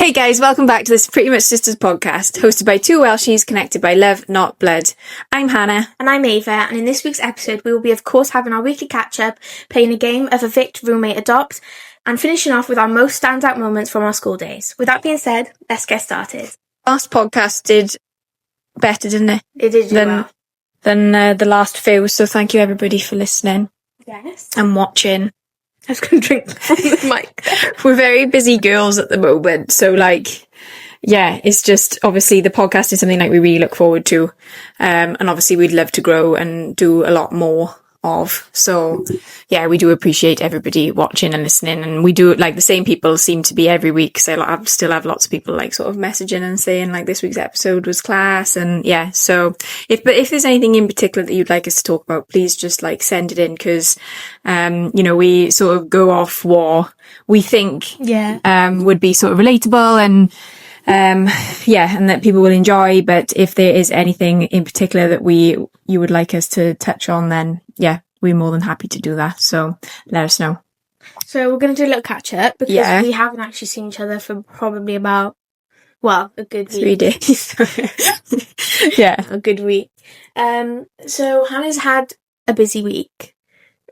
Hey guys, welcome back to this Pretty Much Sisters podcast, hosted by two Welshies connected by love, not blood. I'm Hannah. And I'm Ava, and in this week's episode we will be of course having our weekly catch-up, playing a game of Evict, Roommate, Adopt, and finishing off with our most standout moments from our school days. With that being said, let's get started. Last podcast did better, didn't it? It did well. Than the last few, so thank you everybody for listening. Yes. And watching. I was going to drink from the mic. We're very busy girls at the moment, so it's just, obviously the podcast is something we really look forward to, and obviously we'd love to grow and do a lot more of. So yeah, we do appreciate everybody watching and listening, and we do, the same people seem to be every week, so I still have lots of people sort of messaging and saying this week's episode was class. And yeah, so if there's anything in particular that you'd like us to talk about, please just send it in, because we sort of go off what we think would be sort of relatable and and that people will enjoy. But if there is anything in particular that you would like us to touch on, then yeah, we're more than happy to do that. So let us know. So we're going to do a little catch up, because we haven't actually seen each other for probably about, a good week. 3 days. Yeah. A good week. So Hannah's had a busy week.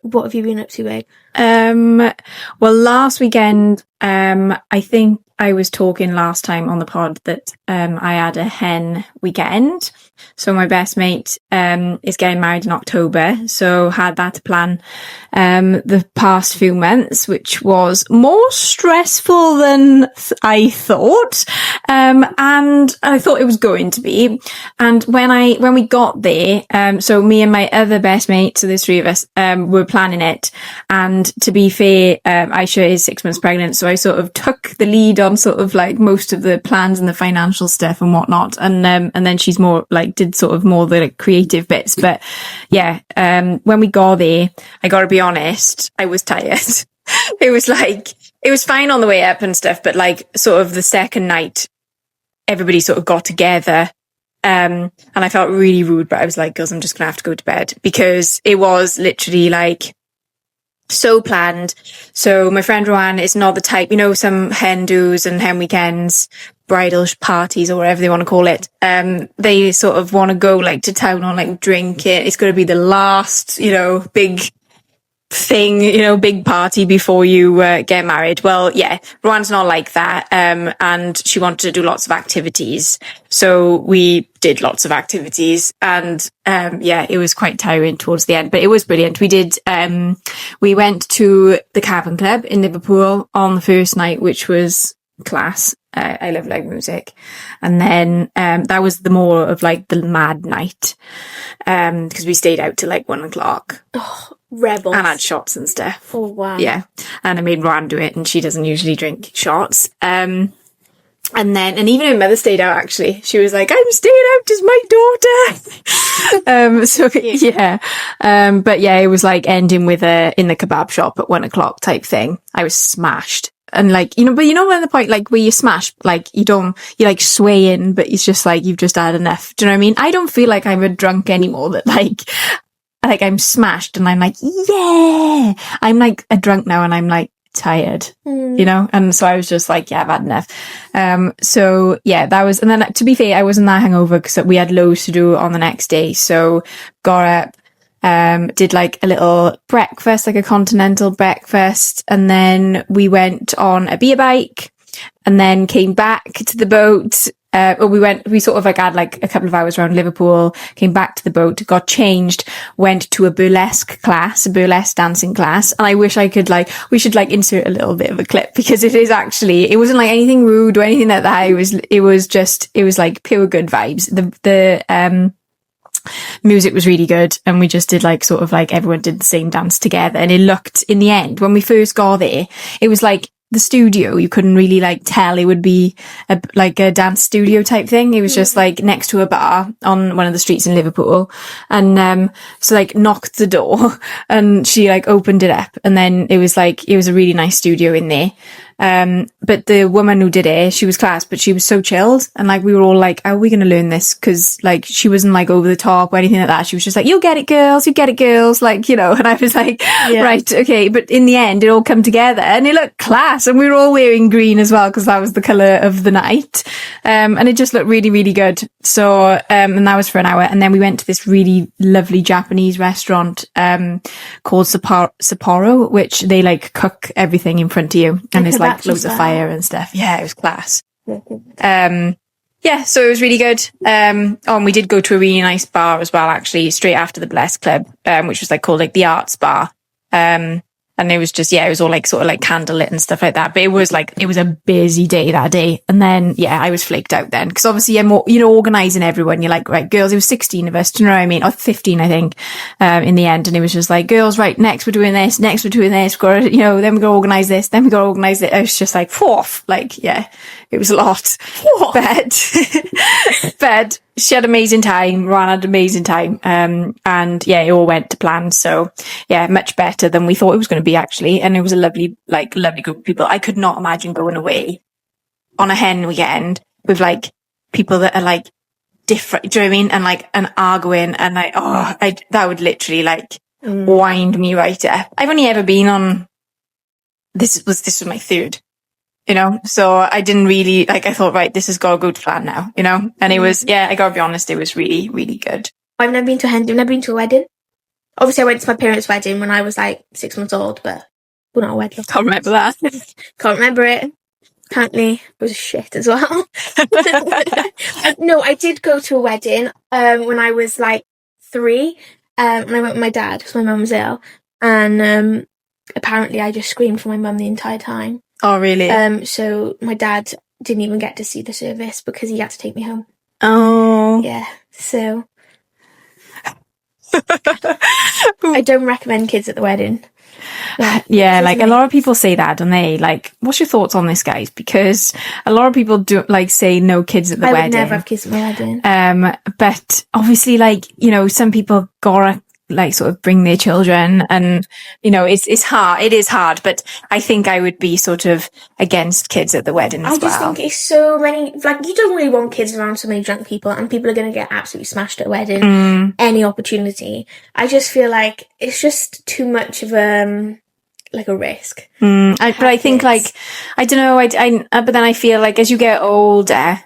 What have you been up to, babe? Well, last weekend, I think I was talking last time on the pod that I had a hen weekend. So my best mate is getting married in October, so had that to plan the past few months, which was more stressful than I thought, and I thought it was going to be. And when we got there, so me and my other best mate, so there's three of us, were planning it. And to be fair, Aisha is 6 months pregnant, so I sort of took the lead on sort of most of the plans and the financial stuff and whatnot, and then she's more did sort of more the creative bits. But yeah, when we got there, I gotta be honest, I was tired. It was fine on the way up and stuff, but sort of the second night, everybody sort of got together, and I felt really rude, but I was like, girls, I'm just gonna have to go to bed, because it was literally so planned. So my friend Roanne is not the type, some hen do's and hen weekends, bridal parties or whatever they want to call it. They sort of want to go to town on drink it. It's going to be the last, big thing, big party before you get married. Well, yeah, Roanne's not like that. And she wanted to do lots of activities. So we did lots of activities, and it was quite tiring towards the end, but it was brilliant. We went to the Cavern Club in Liverpool on the first night, which was class. I love live music. And then that was the more of the mad night, because we stayed out till 1 o'clock. Oh, rebels. And had shots and stuff. Oh wow. Yeah. And I made Roanne do it, and she doesn't usually drink shots. And even her mother stayed out, actually. She was like, I'm staying out as my daughter. But yeah, it was ending with in the kebab shop at 1 o'clock type thing. I was smashed. And but when the point, where you smash, you're swaying, but it's just you've just had enough. Do you know what I mean? I don't feel like I'm a drunk anymore, that I'm smashed and I'm yeah. I'm a drunk now, and I'm tired, and so I was just I've had enough. So yeah, that was, and then to be fair, I wasn't that hungover because we had loads to do on the next day. So got up, did a little breakfast, a continental breakfast, and then we went on a beer bike, and then came back to the boat. We sort of had a couple of hours around Liverpool, came back to the boat, got changed, went to a burlesque dancing class. And I wish I could we should insert a little bit of a clip, because it wasn't anything rude or anything like that. It was pure good vibes. The music was really good, and we just did everyone did the same dance together. And it looked, in the end, when we first got there, it was the studio, you couldn't really tell it would be a dance studio type thing. It was just next to a bar on one of the streets in Liverpool, and so knocked the door, and she opened it up, and then it was a really nice studio in there. But the woman who did it, she was class, but she was so chilled. And like, we were all like, how are we going to learn this? Cause like, she wasn't like over the top or anything like that. She was just like, you'll get it, girls. You get it, girls. Like, you know, and I was like, right, okay. But in the end, it all come together and it looked class. And we were all wearing green as well, cause that was the color of the night. And it just looked really, really good. So, and that was for an hour. And then we went to this really lovely Japanese restaurant, called Sapporo, which they like cook everything in front of you. And there's like loads of fire and stuff. Yeah, it was class. Yeah, so it was really good. And we did go to a really nice bar as well, actually, straight after the Bless Club, which was like called like the Arts Bar. And it was just, it was all like sort of like candlelit and stuff like that. But it was a busy day that day. And then, I was flaked out then. Cause obviously I'm, organising everyone. You're like, right, girls, it was 16 of us. Do you know what I mean? Or 15, I think, in the end. And it was just like, girls, right, next we're doing this, then we've got to organise this, then we've got to organise it. I was just like, it was a lot. But she had amazing time. Ron had amazing time. And it all went to plan. So much better than we thought it was going to be, actually. And it was a lovely group of people. I could not imagine going away on a hen weekend with like people that are like different. Do you know what I mean? And like, and arguing and like, that would literally like wind me right up. I've only ever been on, this was my third. So I didn't really, I thought, right, this has got to go to plan now, and it was, I gotta be honest, it was really, really good. I've never been to I've never been to a wedding. Obviously, I went to my parents' wedding when I was like 6 months old, but not a wedding. Can't remember that. Can't remember it. Apparently, it was shit as well. No, I did go to a wedding, when I was like 3, and I went with my dad because my mum was ill, and, apparently I just screamed for my mum the entire time. Oh, really? So my dad didn't even get to see the service because he had to take me home. Oh. Yeah, so I don't recommend kids at the wedding. Yeah, like a lot of people say that, don't they? Like, what's your thoughts on this, guys? Because a lot of people do like say no kids at the wedding. I would never have kids at my wedding. But obviously, like, some people gotta like sort of bring their children, and it's hard. It is hard, but I think I would be sort of against kids at the wedding as well. I just think it's so many, like, you don't really want kids around so many drunk people, and people are going to get absolutely smashed at a wedding. Any opportunity. I just feel like it's just too much of like a risk. But I think like, I don't know, but then I feel like as you get older,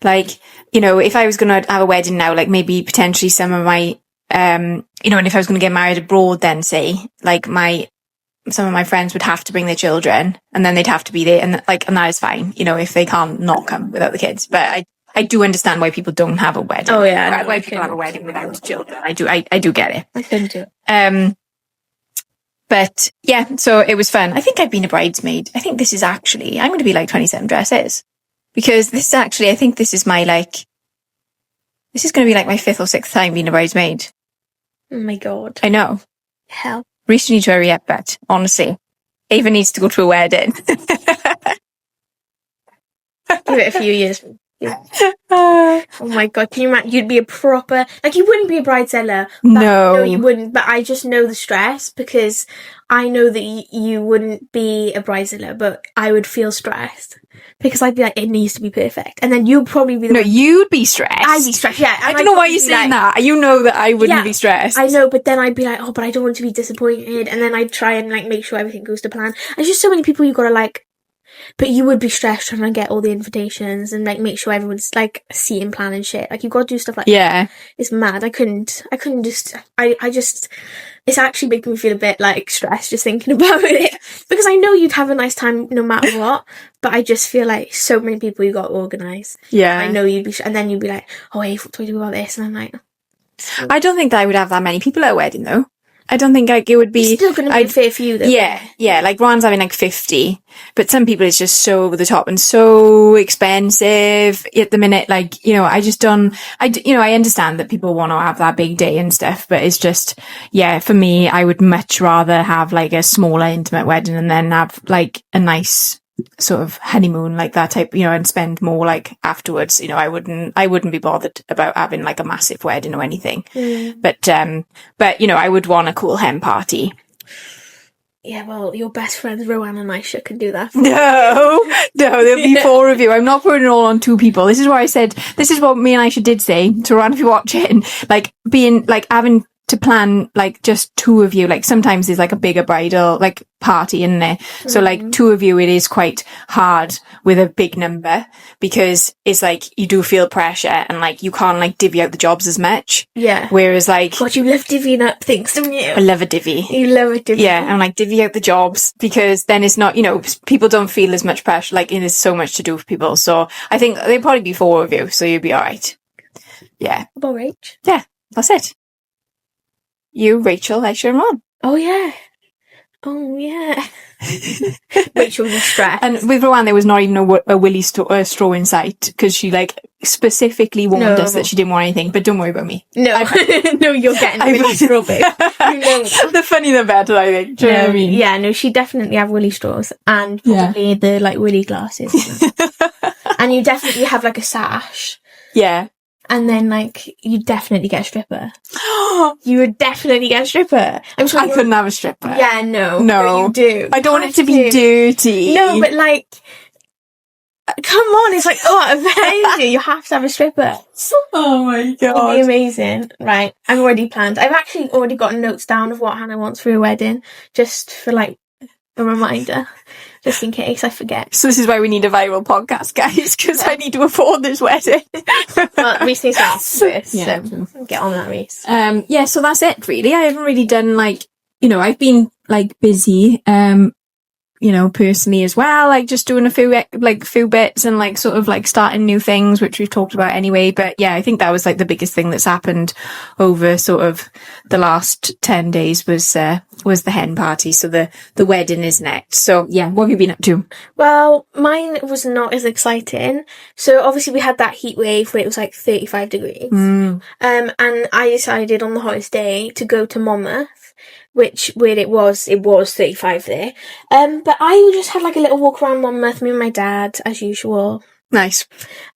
like, if I was going to have a wedding now, like maybe potentially some of my and if I was going to get married abroad, then say, like some of my friends would have to bring their children, and then they'd have to be there, and that is fine, if they can't not come without the kids. But I do understand why people don't have a wedding. Oh yeah, why people have a wedding without children. I do get it. I couldn't do it. But yeah, so it was fun. I think I've been a bridesmaid. I think this is actually, I'm going to be like 27 dresses, because this is actually, I think this is my this is going to be like my 5th or 6th time being a bridesmaid. Oh my God. I know. Hell. Reese needs to hurry up, but honestly, Ava needs to go to a wedding. Give it a few years. Yeah. Oh my God, can you imagine? You'd be a proper, like, you wouldn't be a bridezilla. No, you wouldn't. But I just know the stress, because I know that you wouldn't be a bridezilla, but I would feel stressed because I'd be like, it needs to be perfect, and then you'd probably be. You'd be stressed. I'd be stressed. Yeah, I don't know why you're saying that. You know that I wouldn't be stressed. I know, but then I'd be like, oh, but I don't want to be disappointed, and then I'd try and like make sure everything goes to plan. There's just so many people you've got to like. But you would be stressed trying to get all the invitations and like make sure everyone's like seating plan and shit. Like, you've got to do stuff like that. It's mad. I couldn't just, it's actually making me feel a bit like stressed just thinking about it, because I know you'd have a nice time no matter what, but I just feel like so many people you got to organise. Yeah. I know you'd be, and then you'd be like, oh, hey, what do I do about this? And I'm like, I don't think that I would have that many people at a wedding though. I don't think it would be. It's still going to be a fair few though. Yeah. Like Ron's having like 50, but some people it's just so over the top and so expensive at the minute. Like, I just don't. I understand that people want to have that big day and stuff, but it's just, for me, I would much rather have like a smaller intimate wedding and then have like a nice sort of honeymoon, like that type, and spend more like afterwards. I wouldn't be bothered about having like a massive wedding or anything. But I would want a cool hen party. Yeah, well, your best friends Rowan and Aisha can do that. No, there'll be 4 of you. I'm not putting it all on 2 people. This is why I said, this is what me and Aisha did say to Rowan if you're watching, like being, like having to plan like just 2 of you. Like sometimes there's like a bigger bridal like party in there. So like 2 of you, it is quite hard with a big number because it's like you do feel pressure and like you can't like divvy out the jobs as much. Yeah. Whereas like, God, you love divvying up things, don't you? I love a divvy. You love a divvy. Yeah, and like divvy out the jobs because then it's not, you know, people don't feel as much pressure. Like it is so much to do for people. So I think there'll probably be 4 of you, so you'll be all right. Yeah. What about Rach? Yeah, that's it. You, Rachel, Aisha, and Ron. Oh yeah. Rachel was stressed. And with Rowan, there was not even a willy straw in sight because she like specifically warned us that she didn't want anything. But don't worry about me. No, no, you're getting a willy straw, babe. You know that. The funnier the better, I think. Do you know what I mean? Yeah, no, she definitely have willy straws and probably the like willy glasses. And you definitely have like a sash. Yeah. And then, like, you definitely get a stripper. You would definitely get a stripper. I'm sure I couldn't have a stripper. Yeah, no. No. You do. I don't want it to be dirty. No, but, like, come on. It's like, amazing. You have to have a stripper. Oh, my God. It'll be amazing. Right. I'm already planned. I've actually already got notes down of what Hannah wants for her wedding, just for, like, a reminder. Just in case I forget. So this is why we need a viral podcast, guys, because I need to afford this wedding. Well, Reese needs to ask first, Yeah. so get on that, Reese. Yeah, so that's it, really. I haven't really done, like, you know, I've been, like, busy, you know, personally as well, like, just doing a few bits and, like, sort of, like, starting new things, which we've talked about anyway. But, yeah, I think that was, like, the biggest thing that's happened over sort of the last 10 days was the hen party. So the wedding is next. So, yeah, what have you been up to? Well, mine was not as exciting. So, obviously, we had that heat wave where it was, like, 35 degrees. And I decided on the hottest day to go to Monmouth, where it was 35 there. But I just had like a little walk around Monmouth, me and my dad, as usual. Nice.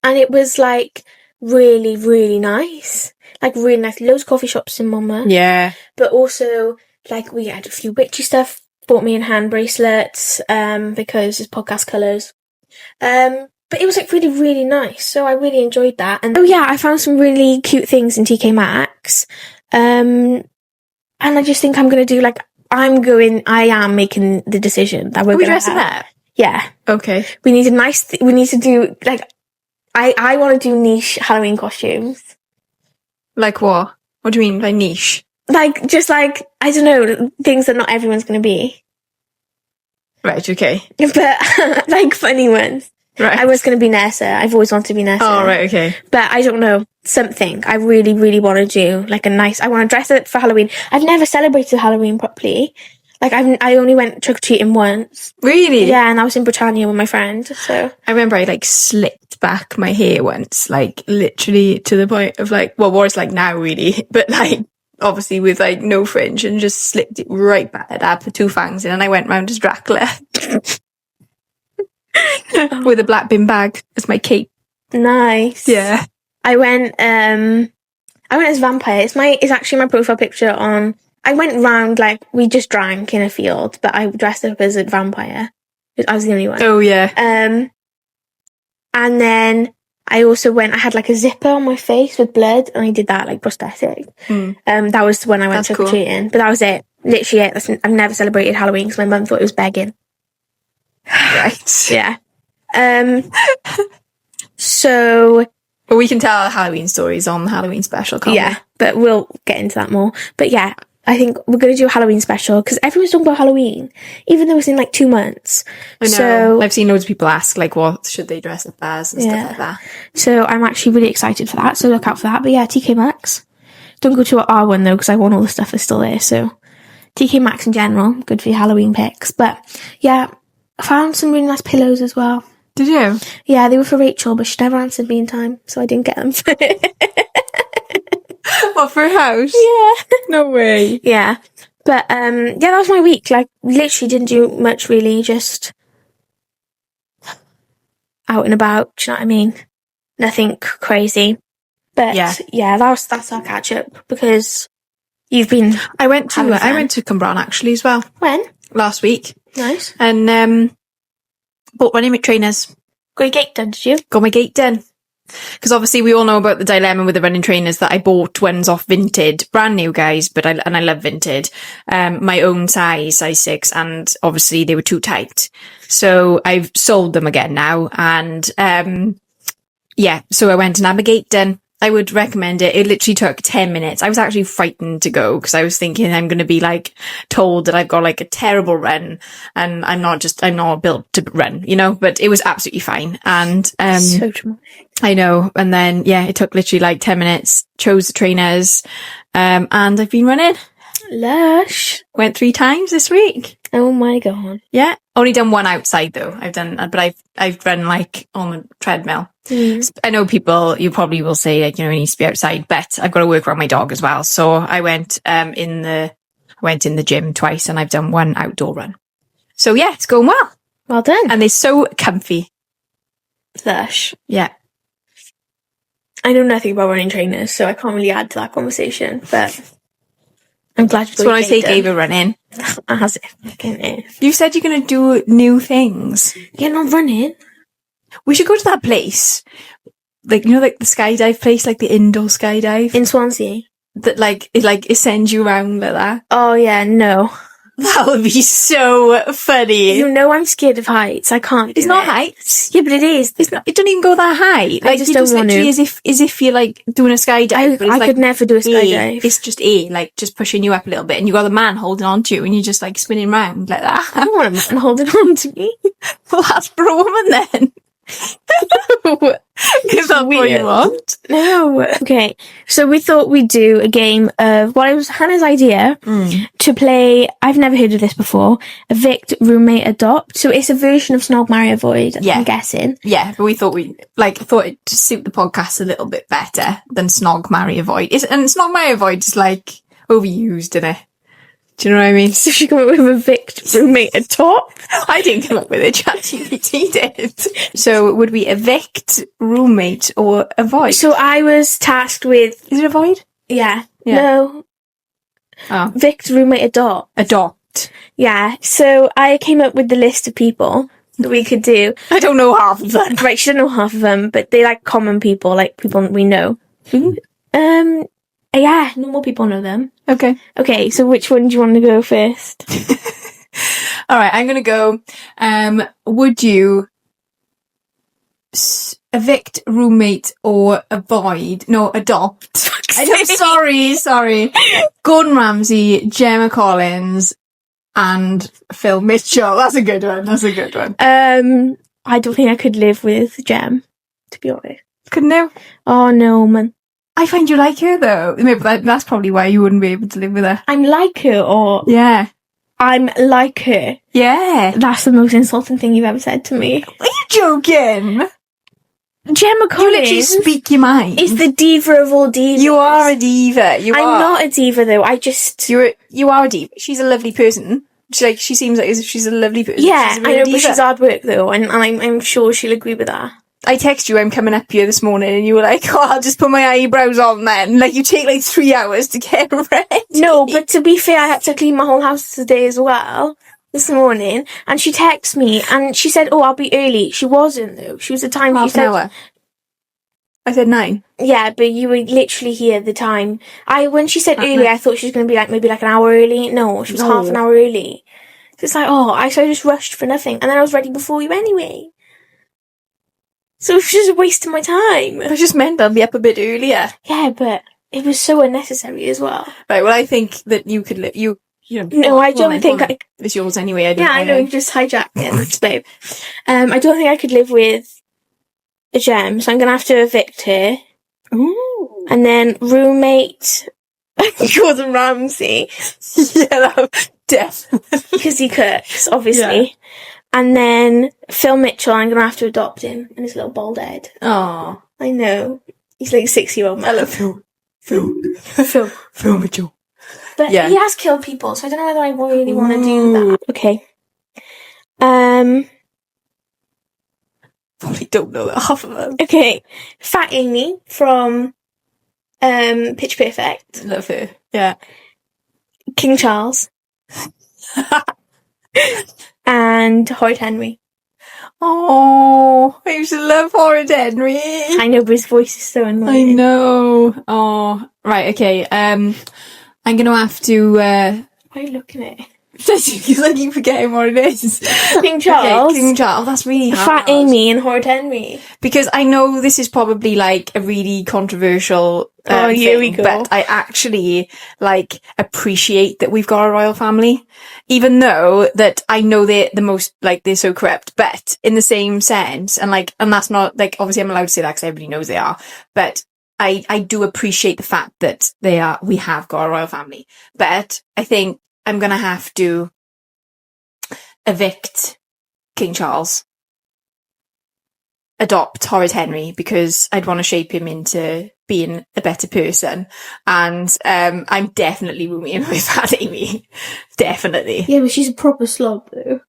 And it was like really, really nice. Like really nice. Loads of coffee shops in Monmouth. Yeah. But also, like, we had a few witchy stuff. Bought me in hand bracelets, because it's podcast colours. But it was like really, really nice. So I really enjoyed that. And I found some really cute things in TK Maxx. And I just think I'm going to do, like, I am making the decision that we're going to dressing up? Yeah. Okay. We need we need to do, like, I want to do niche Halloween costumes. Like what? What do you mean by niche? Like, just like, I don't know, things that not everyone's going to be. Right, okay. But, like, funny ones. Right. I was going to be Nessa. I've always wanted to be Nessa. Oh, right, okay. But I don't know, something. I really, really want to do, like, I want to dress up for Halloween. I've never celebrated Halloween properly. Like, I only went trick-or-treating once. Really? Yeah, and I was in Britannia with my friend, so. I remember I, like, slicked back my hair once, like, literally to the point of, like, well, what it's like now, really. But, like, obviously with, like, no fringe and just slicked it right back. I put 2 fangs in and I went round as Dracula. With a black bin bag as my cape. Nice. Yeah. I went as vampire. It's actually my profile picture on. I went round, like, we just drank in a field, but I dressed up as a vampire. I was the only one. Oh yeah. And then I also I had like a zipper on my face with blood, and I did that, like, prosthetic. That was when I went trick-or-treating, but that was it. Literally it. I've never celebrated Halloween because my mum thought it was begging. Right. Yeah. So. But we can tell our Halloween stories on the Halloween special, can't we? Yeah, but we'll get into that more. But yeah, I think we're going to do a Halloween special because everyone's talking about Halloween, even though it's in like 2 months. I know. So, I've seen loads of people ask, like, what should they dress up as and stuff like that. So I'm actually really excited for that. So look out for that. But yeah, TK Maxx. Don't go to our one though, because I want all the stuff that's still there. So TK Maxx in general, good for your Halloween picks. But yeah, I found some really nice pillows as well. Did you? Yeah, they were for Rachel, but she never answered me in time, so I didn't get them. What, for a house? Yeah. No way. Yeah. But, yeah, that was my week. Like, literally didn't do much, really. Just out and about. Do you know what I mean? Nothing crazy. But, yeah, that's our catch-up. Because you've been... I went to Cumbrawn, actually, as well. When? last week. Nice. And bought running trainers. Got your gate done, did you? Got my gate done. Because obviously we all know about the dilemma with the running trainers that I bought ones off Vinted, brand new guys, but I love Vinted. My own size 6, and obviously they were too tight. So I've sold them again now, and so I went and had my gate done. I would recommend it. It literally took 10 minutes. I was actually frightened to go because I was thinking I'm going to be like told that I've got like a terrible run, and I'm not built to run, but it was absolutely fine. And, So dramatic. I know. And then, it took literally like 10 minutes, chose the trainers, and I've been running. Lush. Went 3 times this week. Oh my God. Yeah. Only done one outside though. I've run like on the treadmill. I know you probably will say like, it needs to be outside, but I've got to work around my dog as well. So I went in the gym twice, and I've done one outdoor run. So yeah, it's going well. Well done. And they're so comfy. Lush. Yeah. I know nothing about running trainers, so I can't really add to that conversation, but I'm glad you got So when I say Ava running, as if fucking if. you said you're going to do new things. You're not running. We should go to that place. Like, like the skydive place, like the indoor skydive. In Swansea. That it sends you around like that. Oh yeah, no. That would be so funny. I'm scared of heights. I can't do It's not it. heights. Yeah, but it is. It's not. It don't even go that high. I just don't want literally to. as if you're like doing a skydive. But it's I could never do a skydive. It's just like just pushing you up a little bit, and you got the man holding on to you, and you're just like spinning around like that. I don't want a man holding on to me. Well, that's for a woman then. Is that what you want? No. Okay, so we thought we'd do a game of it was Hannah's idea to play. I've never heard of this before. Evict, roommate, adopt. So it's a version of Snog, Marry, Avoid. Yeah. I'm guessing. Yeah, but we thought it'd suit the podcast a little bit better than Snog, Marry, Avoid. And Snog, Marry, Avoid is like overused, isn't it? Do you know what I mean? So she come up with evict, roommate, adopt. I didn't come up with it, ChatGPT did. So would we evict, roommate, or avoid? So I was tasked with. Is it avoid? Yeah. Yeah. No. Oh. Evict, roommate, adopt. Adopt. Yeah. So I came up with the list of people that we could do. I don't know half of them. Right, she doesn't know half of them, but they like common people, like people we know. Yeah, normal people know them. Okay. Okay, so which one do you want to go first? All right, I'm going to go. Would you evict, roommate, or avoid? No, adopt. I know, sorry. Gordon Ramsay, Gemma Collins, and Phil Mitchell. That's a good one. I don't think I could live with Jem, to be honest. Couldn't you? Oh, no, man. I find you like her, though. Maybe that's probably why you wouldn't be able to live with her. I'm like her, or... Yeah. I'm like her. Yeah. That's the most insulting thing you've ever said to me. Are you joking? Gemma Collins... You literally speak your mind. Is the diva of all divas. You are a diva. I'm not a diva, though. I just... You are a diva. She's a lovely person. She seems like she's a lovely person. Yeah, I know, but she's hard work, though, and I'm sure she'll agree with that. I text you, I'm coming up here this morning, and you were like, oh, I'll just put my eyebrows on then. Like, you take like 3 hours to get ready. No, but to be fair, I had to clean my whole house today as well, this morning, and she texted me, and she said, oh, I'll be early. She wasn't, though. She was the time Half she said... an hour. I said 9. Yeah, but you were literally here at the time. When she said early, I thought she was going to be like, maybe like an hour early. No, she was half an hour early. So it's like, so I just rushed for nothing, and then I was ready before you anyway. So it was just a waste of my time. I just meant I'll be up a bit earlier. Yeah, but it was so unnecessary as well. Right, well, I think that you could live... No, I don't think I... It's yours anyway. I know, you just hijacked it, babe. I don't think I could live with a Gem, so I'm going to have to evict her. Ooh. And then roommate... Gordon Ramsay. Yeah, definitely. Because he cooks, obviously. Yeah. And then Phil Mitchell, I'm going to have to adopt him and his little bald head. Oh, I know. He's like a 6-year-old man. I love Phil Mitchell. But he has killed people, so I don't know whether I really want to do that. Okay. Probably don't know half of them. Okay. Fat Amy from Pitch Perfect. Love her. Yeah. King Charles. And Horrid Henry. Oh, I used to love Horrid Henry. I know, but his voice is so I annoying. know. Oh, right, okay. I'm gonna have to, Why are you looking at it? because I keep forgetting what it is. King Charles. Okay, King Charles. That's really hard. Fat Amy and Horrid Henry. Because I know this is probably like a really controversial here we thing, go. but I actually like appreciate that we've got a royal family, even though that I know they're the most like they're so corrupt. But in the same sense, and that's not like obviously I'm allowed to say that because everybody knows they are, but I do appreciate the fact that we have got a royal family. But I think I'm gonna have to evict King Charles. Adopt Horrid Henry because I'd want to shape him into being a better person, and I'm definitely rooming with Fat Amy. Definitely. Yeah, but she's a proper slob though.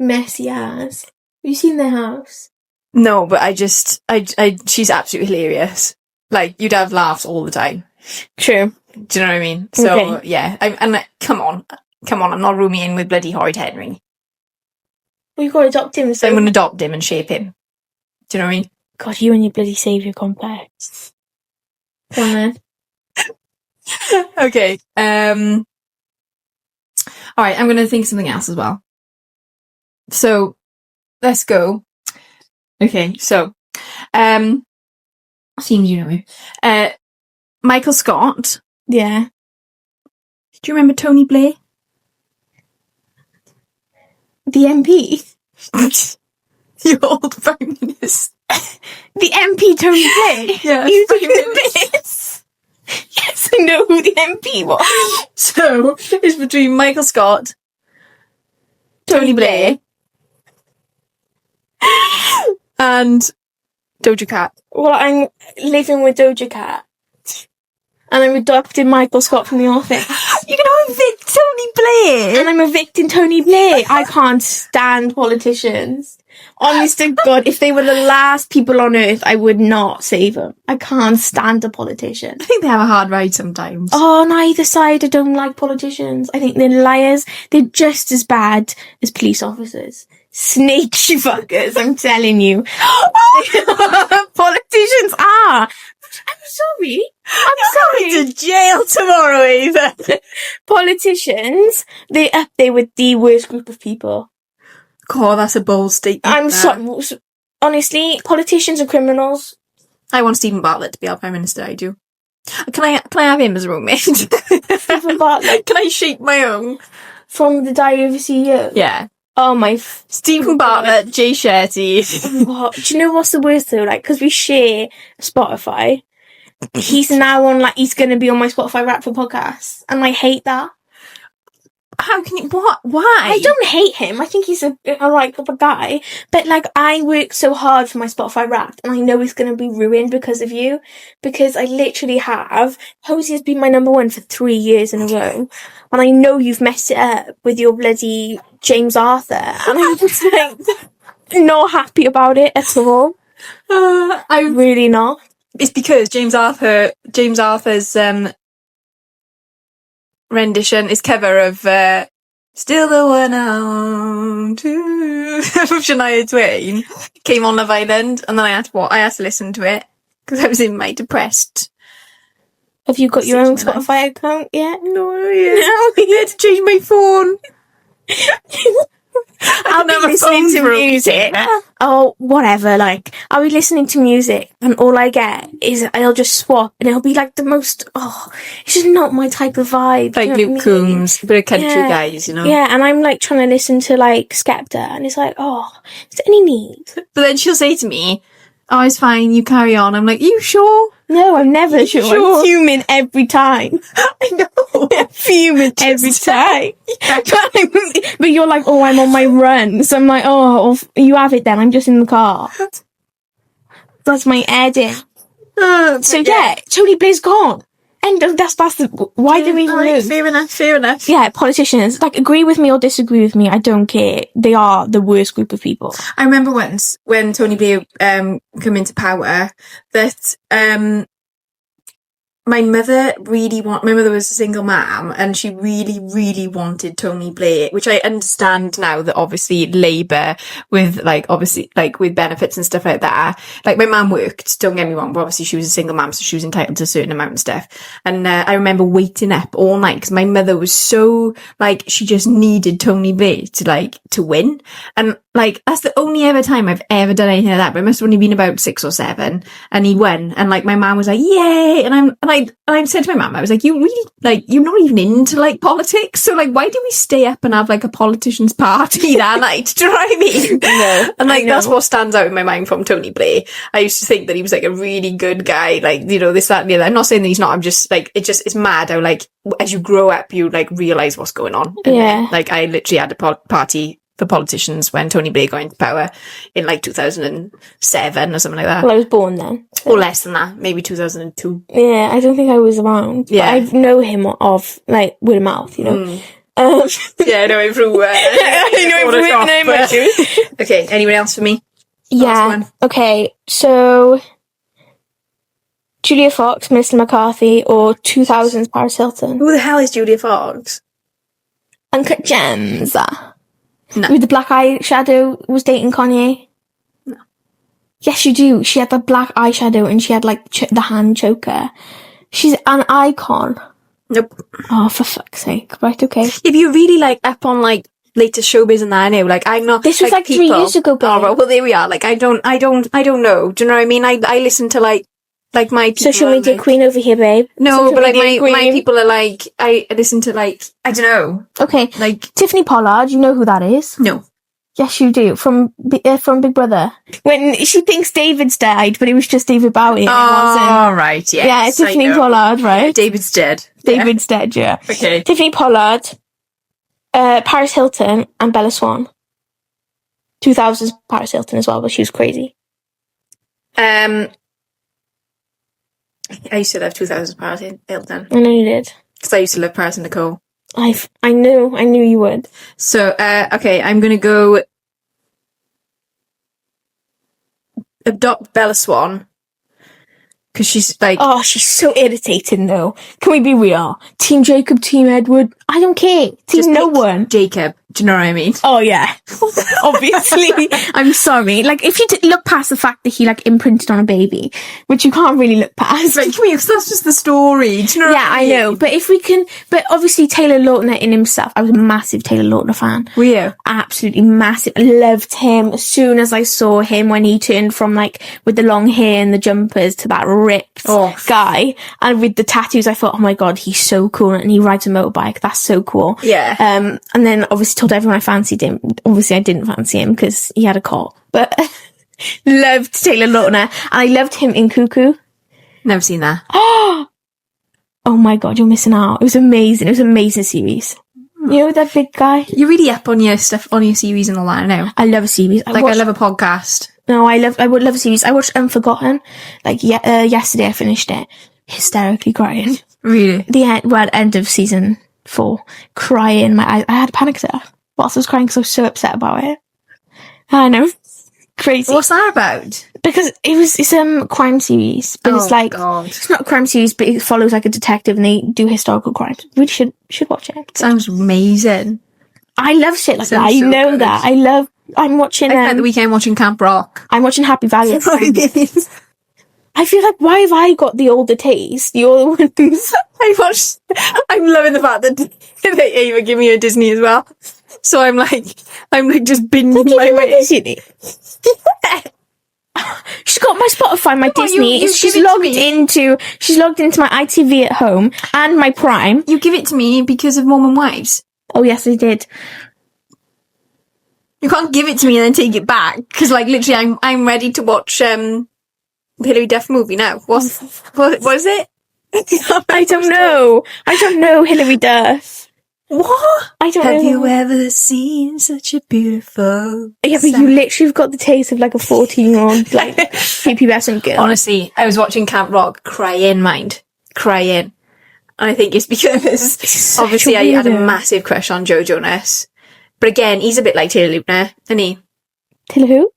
Messy ass. Have you seen their house? No, but she's absolutely hilarious. Like you'd have laughs all the time. True. Do you know what I mean? So Okay. yeah, come on, I'm not rooming in with bloody Horrid Henry. Well, you've got to adopt him. So I'm going to adopt him and shape him. Do you know what I mean? God, you and your bloody saviour complex. Come on then. Okay. Alright, I'm going to think of something else as well. So, let's go. Okay, so, seems you know him. Michael Scott. Yeah. Do you remember Tony Blair? The MP? The old Prime Minister. The MP Tony Blair? Yeah. You doing this? Yes, I know who the MP was. So, it's between Michael Scott, Tony Blair, and Doja Cat. Well, I'm living with Doja Cat. And I'm adopting Michael Scott from The Office. You're going to evict Tony Blair? And I'm evicting Tony Blair. I can't stand politicians. Honest to God, if they were the last people on earth, I would not save them. I can't stand a politician. I think they have a hard ride sometimes. Oh, on either side, I don't like politicians. I think they're liars. They're just as bad as police officers. Snakey fuckers, I'm telling you. Politicians are. I'm sorry. Going to jail tomorrow, Ava. Politicians, they're up there with the worst group of people. God, that's a bold statement. I'm sorry. Honestly, politicians are criminals. I want Stephen Bartlett to be our Prime Minister, I do. Can I have him as a roommate? Stephen Bartlett. Can I shape my own? From the Diary of a CEO? Yeah. Oh my... Stephen Bartlett, Jay Shetty. What? Do you know what's the worst though? Like, because we share Spotify, he's now on, like, he's going to be on my Spotify rap for podcasts. And I hate that. How can you... What? Why? I don't hate him. I think he's a right type of guy. But, like, I work so hard for my Spotify Wrapped, and I know it's going to be ruined because of you. Because I literally have. Hosey has been my number one for 3 years in a row. And I know you've messed it up with your bloody James Arthur. And I'm just, like, not happy about it at all. I'm really not. It's because James Arthur's rendition is cover of Still the One Out of Shania Twain came on Love Island, and then I had to listen to it because I was in my depressed. Have you got your own Spotify account yet? No, I had to change my phone. I'll be listening to music. Oh, whatever, like, I'll be listening to music and all I get is I'll just swap and it'll be like the most, it's just not my type of vibe. Like Luke Combs, but a country guys, you know? Yeah, and I'm like trying to listen to like Skepta and it's like, is there any need? But then she'll say to me, oh, it's fine, you carry on. I'm like, you sure? No, I'm never sure. I'm fuming every time. I know. I'm fuming every time. But you're like, I'm on my run. So I'm like, you have it then. I'm just in the car. That's my edit. So yeah, Tony Blair's gone. And that's why do we even lose? Fair enough. Yeah, politicians, like, agree with me or disagree with me, I don't care. They are the worst group of people. I remember once when Tony Blair come into power that my mother was a single mum, and she really, really wanted Tony Blair, which I understand now that obviously Labour with with benefits and stuff like that. Like, my mum worked, don't get me wrong, but obviously she was a single mum, so she was entitled to a certain amount of stuff. And I remember waiting up all night because my mother was so, like, she just needed Tony Blair to win. And like, that's the only ever time I've ever done anything like that, but it must have only been about 6 or 7, and he won. And like, my mum was like, yay! And I said to my mum, I was like, you really, like, you're not even into like politics, so like, why do we stay up and have like a politician's party that night? Do you know what I mean? No. And like, that's what stands out in my mind from Tony Blair. I used to think that he was like a really good guy, like, you know, this, that, and the other. I'm not saying that he's not, I'm just like, it's mad how like, as you grow up, you like realise what's going on. And then, like, I literally had a party for politicians when Tony Blair got into power in like 2007 or something like that. Well, I was born then. So. Or less than that, maybe 2002. Yeah, I don't think I was around. Yeah. But I know him of, like, word of mouth, you know. Yeah, I know him through... I know him through... Okay, anyone else for me? Yeah, okay, so... Julia Fox, Melissa McCarthy, or 2000's Paris Hilton? Who the hell is Julia Fox? Uncut Gems. No. With the black eyeshadow, was dating Kanye? No. Yes, you do. She had the black eyeshadow and she had, like, the hand choker. She's an icon. Nope. Oh, for fuck's sake. Right, okay. If you really, like, up on, like, latest showbiz and that, I know, like, I'm not... This was, like 3 years ago, babe. Oh, right, well, there we are. Like, I don't know. Do you know what I mean? I listen to, like my people social media queen over here, babe. No, social but like my people are like, I listen to like, I don't know. Okay, like Tiffany Pollard. You know who that is? No. Yes, you do. From Big Brother. When she thinks David's died, but it was just David Bowie. Oh, right. Yes. Yeah, Tiffany Pollard. Right. Yeah, David's dead. David's dead. Yeah. Okay. Tiffany Pollard, Paris Hilton, and Bella Swan. 2000's Paris Hilton as well, but she was crazy. I used to love 2000's Paris Hilton. I know you did. Because I used to love Paris and Nicole. I knew you would. So, okay, I'm going to go adopt Bella Swan. Because she's like... Oh, she's so irritating, though. Can we be real? Team Jacob, Team Edward. I don't care. Team no one. Jacob. Do you know what I mean? Oh, yeah. Obviously. I'm sorry. Like, if you look past the fact that he, like, imprinted on a baby, which you can't really look past. Like, because that's just the story. Do you know what I mean? I know. But if we can... But obviously, Taylor Lautner in himself. I was a massive Taylor Lautner fan. Were you? Absolutely massive. I loved him. As soon as I saw him when he turned from, like, with the long hair and the jumpers to that ripped guy. And with the tattoos, I thought, oh my God, he's so cool. And he rides a motorbike. That's so cool. Yeah. And then obviously told everyone I fancied him. Obviously I didn't fancy him because he had a cot. But loved Taylor Lautner. And I loved him in Cuckoo. Never seen that. Oh my God, you're missing out. It was amazing. It was an amazing series. You know that big guy? You're really up on your stuff, on your series and all that, I know. I love a series. I love a podcast. No, I would love a series. I watched Unforgotten. Like, yesterday I finished it. Hysterically crying. Really? The end of season 4. Crying. I had a panic attack whilst I was crying because I was so upset about it. I know. Crazy. What's that about? Because it's a crime series. But it's like, God. It's not a crime series, but it follows like a detective and they do historical crimes. We should watch it. Sounds amazing. I love shit like that. You know that. I'm watching... I spent the weekend watching Camp Rock. I'm watching Happy Valley. I feel like, why have I got the older taste? The older ones. I'm loving the fact that they even give me a Disney as well. So I'm like just binging my way. Disney. She's got my Spotify, my Disney. She's logged into my ITV at home and my Prime. You give it to me because of Mormon Wives. Oh yes, I did. You can't give it to me and then take it back because, like, literally, I'm ready to watch the Hilary Duff movie now. What is it? I don't know Hilary Duff. What? I don't know. Have you ever seen such a beautiful... Yeah, but you literally have got the taste of like a 14-year-old like prepubescent girl. Honestly, I was watching Camp Rock, crying. And I think it's because obviously I had a massive crush on Joe Jonas. But again, he's a bit like Taylor Lautner, isn't he? Taylor who?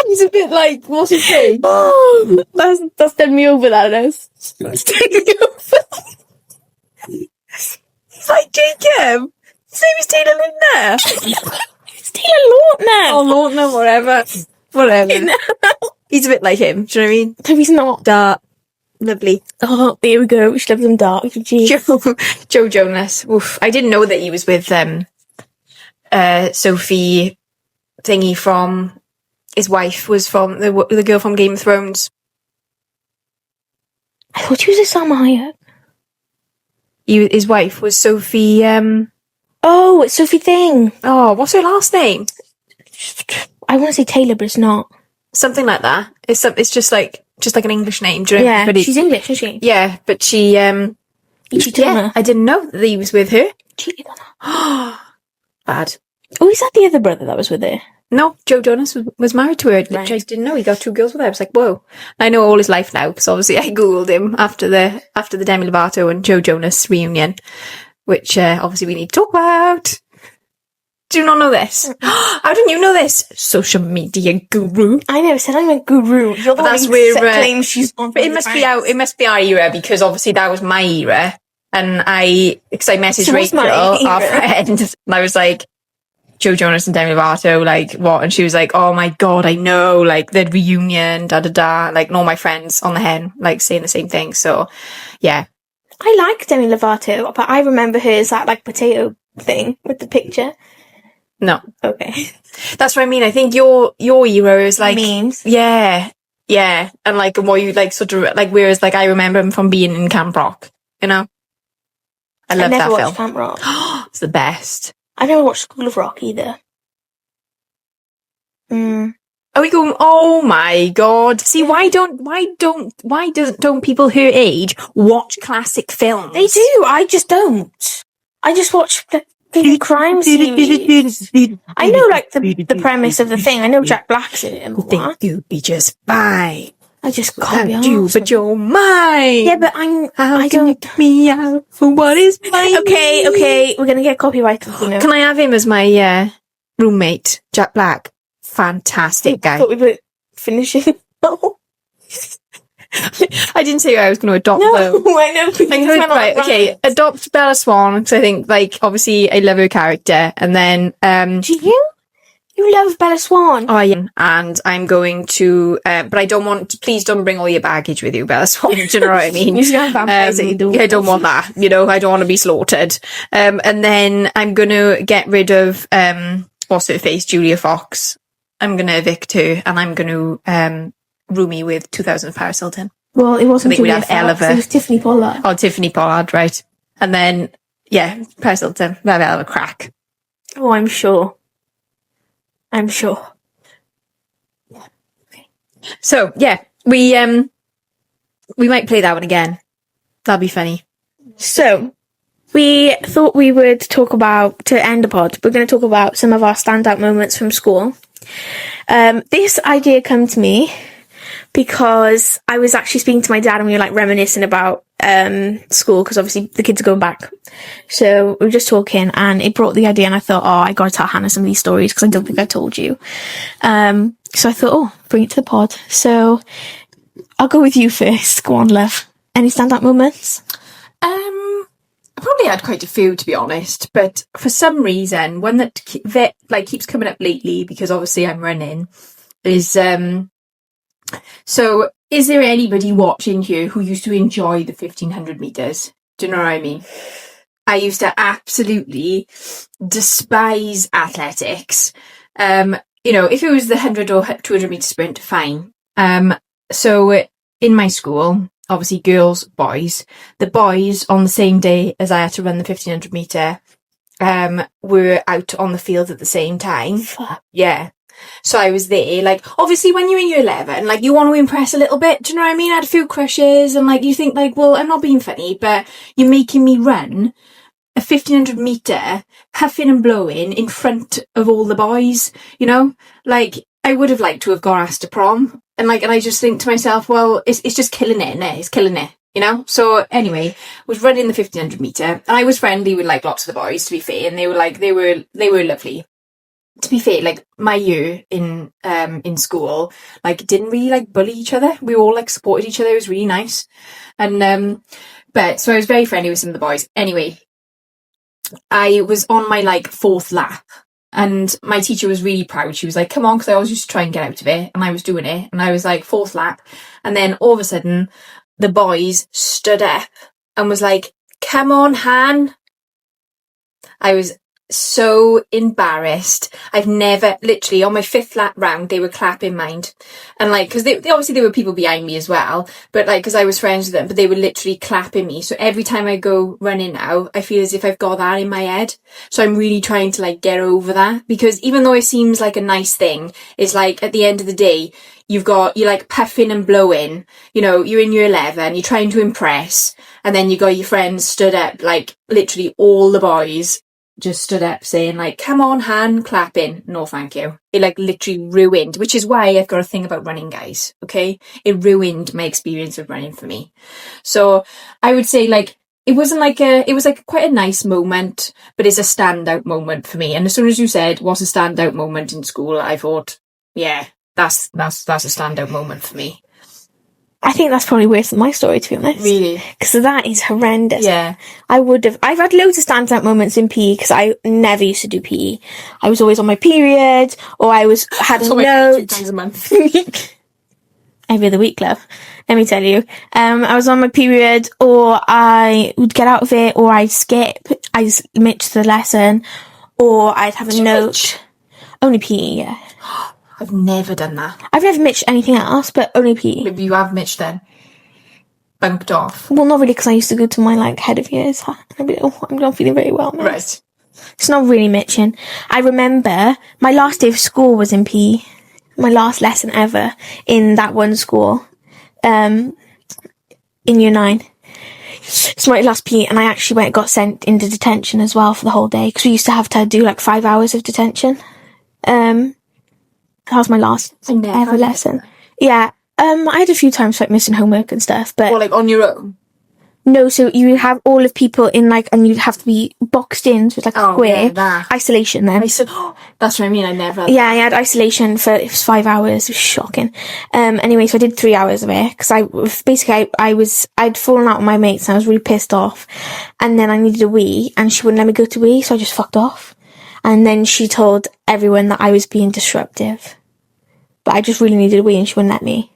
He's a bit like, what's his name? Oh, that's done me over, that is. That's done me over. It's like Jacob. His name is Taylor Lautner. It's Taylor Lautner. Oh, Lautner, whatever. He's a bit like him, do you know what I mean? No, he's not. Dark. Lovely. Oh, here we go. We should have them dark. Jeez. Joe Jonas. Oof. I didn't know that he was with Sophie thingy from... His wife was from the girl from Game of Thrones. I thought he was a Sam Hayek. His wife was Sophie... Oh, it's Sophie Thing. Oh, what's her last name? I want to say Taylor, but it's not. Something like that. It's just like an English name, do you know? Yeah, but she's English, isn't she? Yeah, but she... He cheated on her. I didn't know that he was with her. Cheated on her. Bad. Oh, is that the other brother that was with her? No, Joe Jonas was married to her, which Right. I didn't know. He got 2 girls with her. I was like, whoa. I know all his life now, because obviously I googled him after the Demi Lovato and Joe Jonas reunion, which obviously we need to talk about. Do you not know this? How didn't you know this? Social media guru. I never said I'm a guru. You're the one That's who where claims she's on. But it must be our era, because obviously that was my era, and because I messaged So what's my Rachel, our era? friend, and I was like, Joe Jonas and Demi Lovato, like, what? And she was like, oh my god, I know, like, the reunion, like, and all my friends on the hen, like, saying the same thing, so, yeah. I like Demi Lovato, but I remember her as that, like, potato thing with the picture. No. Okay. That's what I mean, I think your era is, like... Memes. Yeah, and, like, more you, like, sort of, like, whereas, like, I remember him from being in Camp Rock, you know? I love that never film. watched Camp Rock. It's the best. I never watched School of Rock either. Are we going? Oh my god! See, why don't people her age watch classic films? They do. I just don't. I just watch the crime series. I know, like, the premise of the thing. I know Jack Black's in it and Think what. you'd be just fine. I just can't be Without you, honest. but you're mine. Yeah, but I can you don't. get me out for what is mine? Okay. We're gonna get copyrighted, you know. Can I have him as my roommate, Jack Black? Fantastic I guy. thought we were finishing. No, I didn't say I was going to adopt though. I know. Right, okay, adopt Bella Swan, because I think, like, obviously I love her character, and then, Do you? You love Bella Swan. oh yeah, and I'm going to, but I don't want, please don't bring all your baggage with you, Bella Swan, do you know what I mean? You should have vampires that you do. I don't want that, you know, I don't want to be slaughtered. And then I'm going to get rid of, what's her face, Julia Fox. I'm going to evict her, and I'm going to, roomie with 2000 Paris Hilton. Well, it wasn't I think we'd Julia have Fox, Oliver. it was Tiffany Pollard. Oh, Tiffany Pollard, right. And then, yeah, Paris Hilton, we'll have a crack. Oh, I'm sure. So, yeah, we might play that one again. That'll be funny. So, we thought we would talk about, to end the pod, we're going to talk about some of our standout moments from school. This idea came to me because I was actually speaking to my dad and we were, like, reminiscing about school, because obviously the kids are going back. So we were just talking and it brought the idea, and I thought, oh, I gotta tell Hannah some of these stories because I don't think I told you. So I thought, oh, bring it to the pod. So I'll go with you first. Go on, love. Any standout moments? I probably had quite a few, to be honest, but for some reason, one that keeps coming up lately, because obviously I'm running, is so is there anybody watching here who used to enjoy the 1500 meters? Do you know what I mean? I used to absolutely despise athletics. You know, if it was the 100 or 200 meter sprint, fine. So in my school, obviously girls, boys, the boys on the same day as I had to run the 1500 meter, were out on the field at the same time. Yeah. So I was there, like, obviously when you're in year 11, like, you want to impress a little bit, do you know what I mean? I had a few crushes, and, like, you think, like, well, I'm not being funny, but you're making me run a 1500 meter, huffing and blowing in front of all the boys, you know? Like, I would have liked to have gone asked to prom, and, like, and I just think to myself, well, it's just killing it, innit? It's killing it, you know? So, anyway, was running the 1500 meter, and I was friendly with, like, lots of the boys, to be fair, and they were, like, they were lovely. to be fair, like my year in school, like didn't really like bully each other. We all like supported each other. It was really nice. And but so I was very friendly with some of the boys. Anyway, I was on my like 4th lap. And my teacher was really proud. She was like, come on, because I always used to try and get out of it. And I was doing it. And I was like 4th lap. And then all of a sudden, the boys stood up and was like, come on, Han. I was so embarrassed. I've never, literally, on my 5th lap round, they were clapping mind. And like, because they obviously there were people behind me as well. But like, because I was friends with them, but they were literally clapping me. So every time I go running now, I feel as if I've got that in my head. So I'm really trying to like get over that. Because even though it seems like a nice thing, it's like at the end of the day, you're like puffing and blowing, you know, you're in year 11, you're trying to impress. And then you got your friends stood up, like literally all the boys just stood up saying like, come on, Han, clapping. No, thank you. It like literally ruined, which is why I've got a thing about running, guys. Okay. It ruined my experience of running for me. So I would say like, it was like quite a nice moment, but it's a standout moment for me. And as soon as you said, what's a standout moment in school? I thought, yeah, that's a standout moment for me. I think that's probably worse than my story, to be honest. Really? Because that is horrendous. Yeah. I've had loads of standout moments in PE because I never used to do PE. I was always on my period, or I had a note. 2 times a month. Every other week, love. Let me tell you. I was on my period, or I would get out of it, or I'd skip. I'd mitch the lesson, or I'd have a note. Only PE, yeah. I've never done that. I've never mitched anything else, but only PE. Maybe you have mitched then. Bunked off. Well, not really, because I used to go to my, like, head of years. I'd be like, I'm not feeling very well now. Right. It's not really mitching. I remember my last day of school was in PE. My last lesson ever in that one school. In year 9. It's my last PE, and I actually got sent into detention as well for the whole day, because we used to have to do, like, 5 hours of detention. That was my last ever lesson. Yeah. I had a few times like missing homework and stuff, but... Or like on your own? No, so you have all of people in like, and you'd have to be boxed in, so it's like a square. Yeah, isolation then. That's what I mean, I never had Yeah, I had isolation for, it was 5 hours, it was shocking. Anyway, so I did 3 hours of it, because I'd fallen out with my mates and I was really pissed off. And then I needed a wee, and she wouldn't let me go to wee, so I just fucked off. And then she told everyone that I was being disruptive. But I just really needed a wee and she wouldn't let me.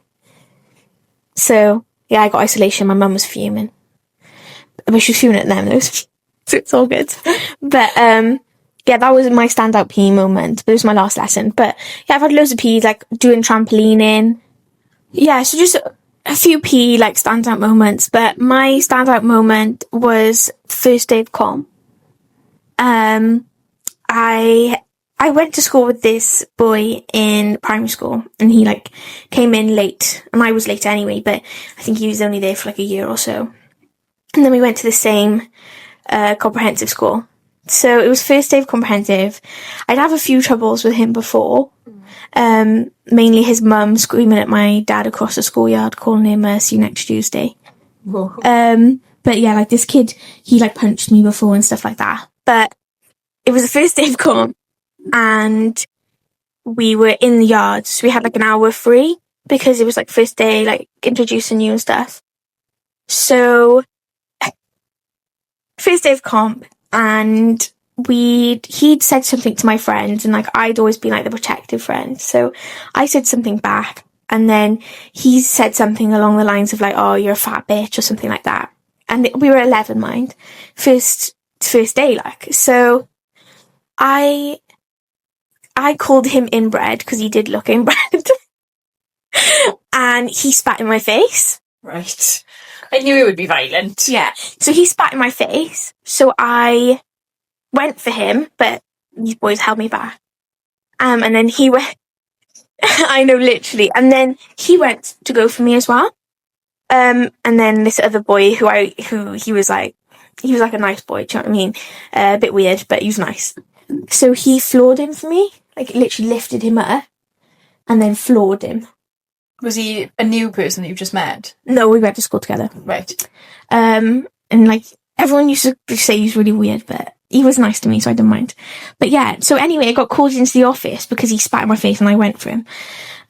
So, yeah, I got isolation. My mum was fuming. But she was fuming at them, though. So it's all good. But, yeah, that was my standout PE moment. But it was my last lesson. But, yeah, I've had loads of PE, like, doing trampolining. Yeah, so just a few PE, like, standout moments. But my standout moment was first day of comp. I went to school with this boy in primary school, and he like came in late, and I was late anyway, but I think he was only there for like a year or so. And then we went to the same comprehensive school. So it was first day of comprehensive. I'd have a few troubles with him before. Mainly his mum screaming at my dad across the schoolyard, calling him see you next Tuesday. Whoa. But yeah, like this kid, he like punched me before and stuff like that. But it was the first day of comp. And we were in the yard, so we had like an hour free because it was like first day, like introducing you and stuff. So first day of comp, and he'd said something to my friends, and like I'd always been like the protective friend, so I said something back, and then he said something along the lines of like, oh, you're a fat bitch or something like that. And we were 11, mind, first day, like. So I called him inbred because he did look inbred. And he spat in my face. Right. I knew it would be violent. Yeah. So he spat in my face. So I went for him, but these boys held me back. And then he went... I know, literally. And then he went to go for me as well. And then this other boy who he was like a nice boy, do you know what I mean? A bit weird, but he was nice. So he floored him for me. Like, literally lifted him up and then floored him. Was he a new person that you just met? No, we went to school together. Right. And, like, everyone used to say he's really weird, but he was nice to me, so I didn't mind. But yeah, so anyway, I got called into the office because he spat in my face and I went for him.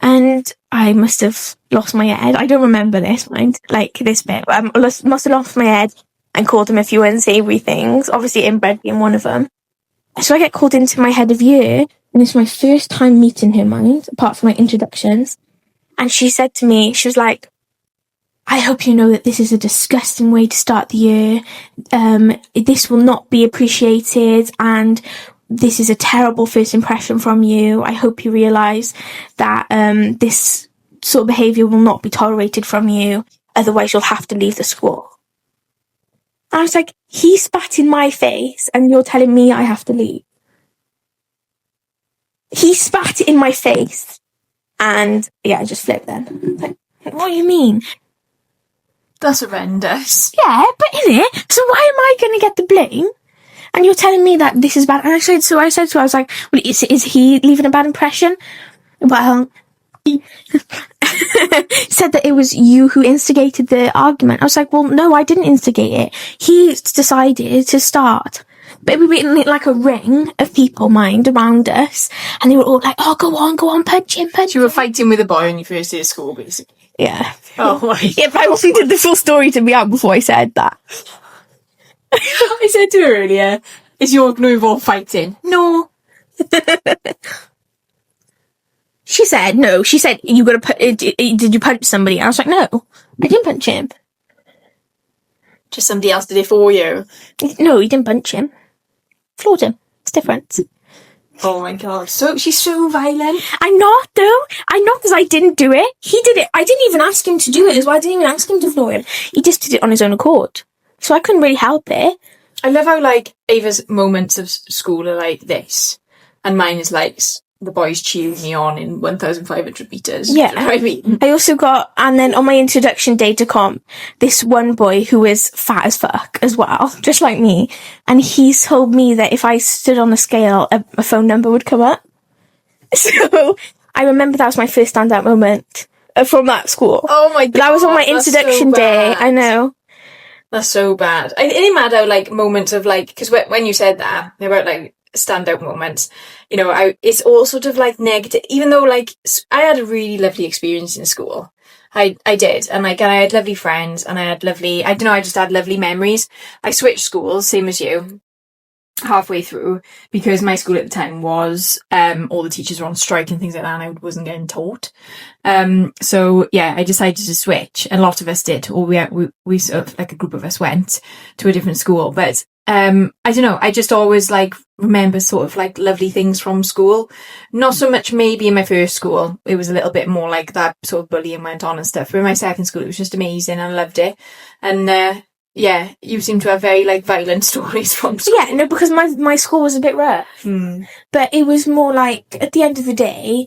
And I must have lost my head. I don't remember this, mind, like this bit. I must have lost my head and called him a few unsavoury things, obviously inbred being one of them. So I get called into my head of year, and it's my first time meeting her, mind, apart from my introductions. And she said to me, she was like, I hope you know that this is a disgusting way to start the year. This will not be appreciated, and this is a terrible first impression from you. I hope you realise that this sort of behaviour will not be tolerated from you. Otherwise, you'll have to leave the school. And I was like, he spat in my face, and you're telling me I have to leave? He spat in my face, and yeah, I just flipped then. Like, what do you mean? That's horrendous. Yeah, but is it? So why am I going to get the blame? And you're telling me that this is bad. And I said to her, I was like, well, is he leaving a bad impression? Well, he said that it was you who instigated the argument. I was like, well, no, I didn't instigate it. He decided to start. But we were in like a ring of people, mind, around us. And they were all like, oh, go on, punch him. You were fighting with a boy on your first day of school, basically. Yeah. Oh, my. Yeah, but I also did the full story to me out before I said that. I said to her earlier, is your going to involve fighting? No. She said, no. She said, did you punch somebody? I was like, no, I didn't punch him. Just somebody else did it for you? No, he didn't punch him. Floored him. It's different. Oh my god. So she's so violent. I'm not, though. I'm not, because I didn't do it. He did it. I didn't even ask him to do it as well. I didn't even ask him to floor him. He just did it on his own accord. So I couldn't really help it. I love how, like, Ava's moments of school are like this. And mine is like the boys cheering me on in 1,500 metres. Yeah. Do you know what I mean? I also got, and then on my introduction day to comp, this one boy who is fat as fuck as well, just like me. And he told me that if I stood on the scale, a phone number would come up. So I remember that was my first standout moment from that school. Oh my god. That was on my introduction day. I know. That's so bad. I didn't matter, like, moments of, like, because when you said that, they were, like, standout moments, you know, it's all sort of, like, negative, even though, like, I had a really lovely experience in school. I did. And, like, and I had lovely friends, and I had lovely, I don't know, I just had lovely memories. I switched schools, same as you, halfway through, because my school at the time was, all the teachers were on strike and things like that, and I wasn't getting taught. So yeah, I decided to switch, and a lot of us did, or we sort of, like, a group of us went to a different school, but I don't know, I just always, like, remember sort of, like, lovely things from school. Not so much maybe in my first school, it was a little bit more like that sort of bullying went on and stuff, but in my second school it was just amazing, I loved it. And yeah, you seem to have very, like, violent stories from school. Yeah, no, because my school was a bit rough. But it was more like, at the end of the day,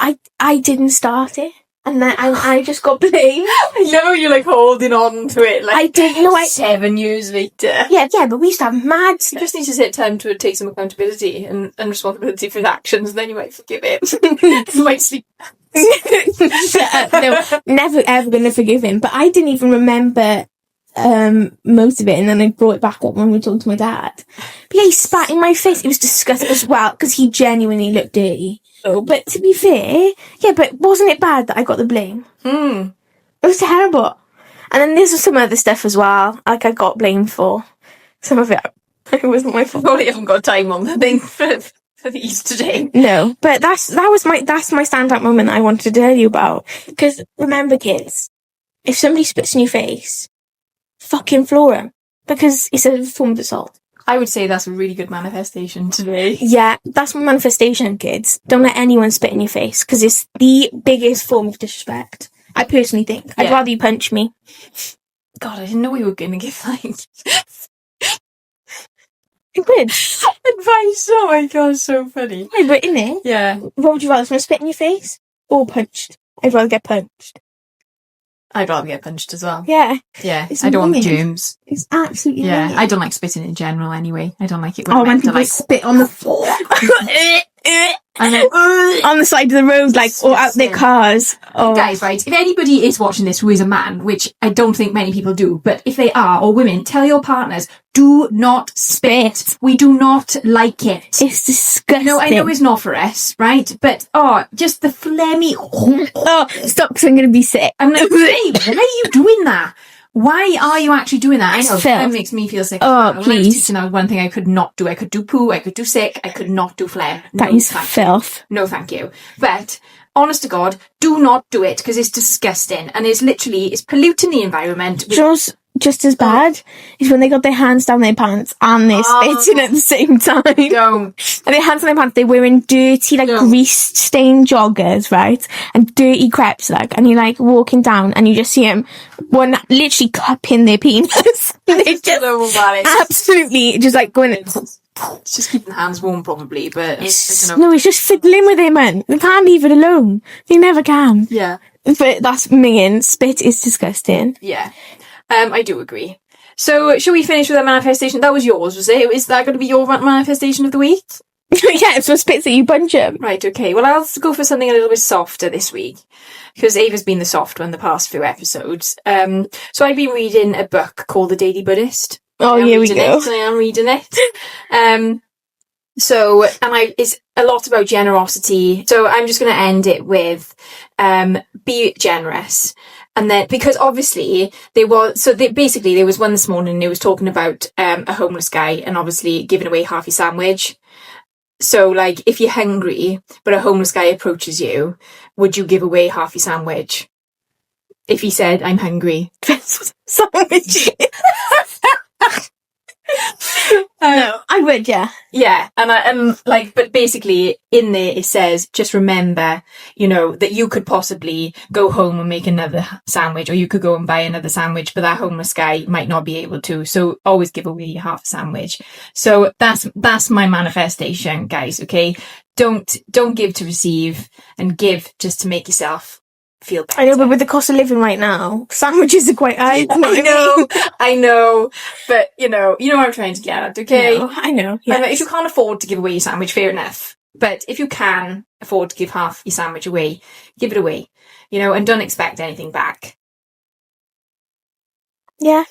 I didn't start it. And then I just got blamed. I know, you're, like, holding on to it, like, I didn't know 7 years later. Yeah, but we used to have mad You stuff. just need to take time to take some accountability and responsibility for the actions, and then you might forgive it. You might sleep. No, never ever gonna forgive him. But I didn't even remember most of it, and then I brought it back up when we talked to my dad. But yeah, he spat in my face. It was disgusting as well, because he genuinely looked dirty. Oh, but to be fair, yeah, but wasn't it bad that I got the blame? It was terrible. And then there's some other stuff as well, like I got blamed for. Some of it, it wasn't my fault. Probably haven't got time on the thing for the Easter day. No, but that's my standout moment that I wanted to tell you about. Because remember, kids, if somebody spits in your face, fucking floor him, because it's a form of assault. I would say that's a really good manifestation today. Yeah, that's my manifestation, kids. Don't let anyone spit in your face, because it's the biggest form of disrespect. I personally think. Yeah. I'd rather you punch me. God, I didn't know we were going to give, like, Good. advice. Oh my god, so funny. Wait, but innit? Yeah. What would you rather, someone spit in your face or punched? I'd rather get punched. I'd rather get punched as well. Yeah. Yeah, It's I don't want the annoying. germs. It's absolutely Yeah, annoying. I don't like spitting in general anyway. I don't like it when Oh, I'm when meant to, people like, spit on the floor. And then, on the side of the road, like, or out their cars. Oh. Guys, right, if anybody is watching this who is a man, which I don't think many people do, but if they are, or women, tell your partners, do not spit. We do not like it. It's disgusting. No, I know it's not for us, right? But, just the phlegmy... Oh, stop, because I'm going to be sick. I'm like, babe, why are you doing that? Why are you actually doing that? I know, Filth. phlegm makes me feel sick. Oh, when I was please. teaching, that was one thing I could not do. I could do poo, I could do sick, I could not do phlegm. That is filth. No, thank you. But, honest to God, do not do it, because it's disgusting. And it's polluting the environment. Just as bad is when they got their hands down their pants and they're spitting at the same time. Don't. And their hands down their pants, they're wearing dirty, like, grease-stained joggers, right? And dirty crepes, like, and you're, like, walking down and you just see them, one literally cupping their penis. They just absolutely just, like, going... It's just keeping the hands warm, probably, but... No, it's just fiddling with it, man. They can't leave it alone. They never can. Yeah. But that's minging. Spit is disgusting. Yeah. I do agree. So, shall we finish with a manifestation? That was yours, was it? Is that going to be your manifestation of the week? Yeah, it's what spits at you, bunch of. Right, okay. Well, I'll go for something a little bit softer this week, because Ava's been the soft one the past few episodes. So I've been reading a book called The Daily Buddhist. Oh, here we go. I am reading it. It's a lot about generosity. So I'm just going to end it with, be generous. And then, because obviously there was one this morning and it was talking about, a homeless guy and obviously giving away half your sandwich. So, like, if you're hungry, but a homeless guy approaches you, would you give away half your sandwich? If he said, I'm hungry. Sandwich. No, I would, yeah. Yeah, and but basically in there it says, just remember, that you could possibly go home and make another sandwich, or you could go and buy another sandwich, but that homeless guy might not be able to. So always give away half a sandwich. So that's my manifestation, guys. Okay, don't give to receive, and give just to make yourself feel better. I know, but with the cost of living right now, sandwiches are quite high. I know, but you know what I'm trying to get at, okay? No, I know, yeah. If you can't afford to give away your sandwich, fair enough. But if you can afford to give half your sandwich away, give it away, and don't expect anything back. Yeah.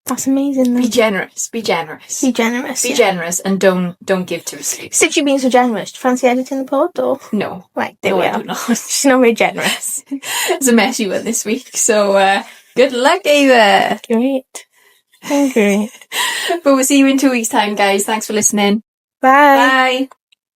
That's amazing, though. Be generous. Be generous. Be generous. Be generous, and don't give to receive. Since you've been so generous, do you fancy editing the pod, or? No. Right, there we are. I do not. She's not very generous. It's a messy one this week, so good luck, Ava. Great. Great. But we'll see you in 2 weeks' time, guys. Thanks for listening. Bye. Bye.